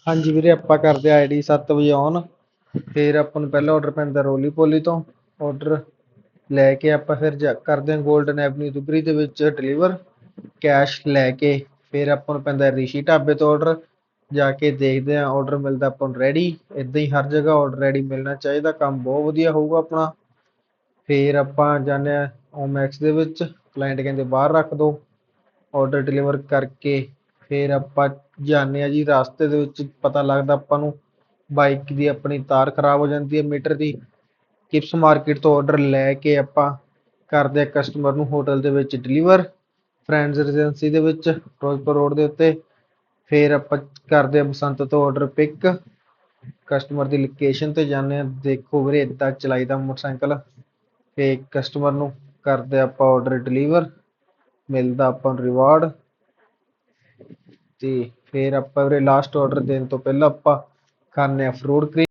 ਹਾਂਜੀ ਵੀਰੇ, ਆਪਾਂ ਕਰਦੇ ਆ ID 7 ਵਜੇ ਔਨ। ਫਿਰ ਆਪਾਂ ਨੂੰ ਪਹਿਲਾ ਆਰਡਰ ਪੈਂਦਾ ਰੋਲੀ ਪੋਲੀ ਤੋਂ। ਆਰਡਰ ਲੈ ਕੇ ਆਪਾਂ ਫਿਰ ਕਰਦੇ ਹਾਂ ਗੋਲਡਨ ਐਵਨਿਊ ਦੁਗਰੀ ਦੇ ਵਿੱਚ ਡਿਲੀਵਰ। ਕੈਸ਼ ਲੈ ਕੇ ਫਿਰ ਆਪਾਂ ਨੂੰ ਪੈਂਦਾ ਰਿਸ਼ੀ ਢਾਬੇ ਤੋਂ ਆਰਡਰ। ਜਾ ਕੇ ਦੇਖਦੇ ਹਾਂ ਆਰਡਰ ਮਿਲਦਾ ਆਪਾਂ ਨੂੰ ਰੈਡੀ। ਇੱਦਾਂ ਹੀ ਹਰ ਜਗ੍ਹਾ ਆਰਡਰ ਰੈਡੀ ਮਿਲਣਾ ਚਾਹੀਦਾ, ਕੰਮ ਬਹੁਤ ਵਧੀਆ ਹੋਊਗਾ ਆਪਣਾ। ਫਿਰ ਆਪਾਂ ਜਾਂਦੇ ਹਾਂ ਓਮੈਕਸ ਦੇ ਵਿੱਚ, ਕਲਾਇੰਟ ਕਹਿੰਦੇ ਬਾਹਰ ਰੱਖ ਦਿਓ। ਆਰਡਰ ਡਿਲੀਵਰ ਕਰਕੇ ਫਿਰ ਆਪਾਂ ਜਾਂਦੇ ਹਾਂ ਜੀ ਰਸਤੇ ਦੇ ਵਿੱਚ, ਪਤਾ ਲੱਗਦਾ ਆਪਾਂ ਨੂੰ ਬਾਈਕ ਦੀ ਆਪਣੀ ਤਾਰ ਖਰਾਬ ਹੋ ਜਾਂਦੀ ਹੈ ਮੀਟਰ ਦੀ। ਕਿਪਸ ਮਾਰਕੀਟ ਤੋਂ ਆਰਡਰ ਲੈ ਕੇ ਆਪਾਂ ਕਰਦੇ ਹਾਂ ਕਸਟਮਰ ਨੂੰ ਹੋਟਲ ਦੇ ਵਿੱਚ ਡਿਲੀਵਰ, ਫਰੈਂਡਸ ਰੈਜੀਡੈਂਸੀ ਦੇ ਵਿੱਚ ਫਿਰੋਜ਼ਪੁਰ ਰੋਡ ਦੇ ਉੱਤੇ। ਫਿਰ ਆਪਾਂ ਕਰਦੇ ਹਾਂ ਬਸੰਤ ਤੋਂ ਆਰਡਰ ਪਿਕ, ਕਸਟਮਰ ਦੀ ਲੋਕੇਸ਼ਨ 'ਤੇ ਜਾਂਦੇ ਹਾਂ। ਦੇਖੋ ਵੀਰੇ, ਇੱਦਾਂ ਚਲਾਈਦਾ ਮੋਟਰਸਾਈਕਲ। ਤੇ ਕਸਟਮਰ ਨੂੰ ਕਰਦੇ ਆਪਾਂ ਆਰਡਰ ਡਿਲੀਵਰ, ਮਿਲਦਾ ਆਪਾਂ ਨੂੰ ਰਿਵਾਰਡ। ਤੇ ਫਿਰ ਆਪਾਂ ਵੀਰੇ ਲਾਸਟ ਆਰਡਰ ਦੇਣ ਤੋਂ ਪਹਿਲਾਂ ਆਪਾਂ ਖਾਂਦੇ ਹਾਂ ਫਰੂਟ ਕਰੀਮ।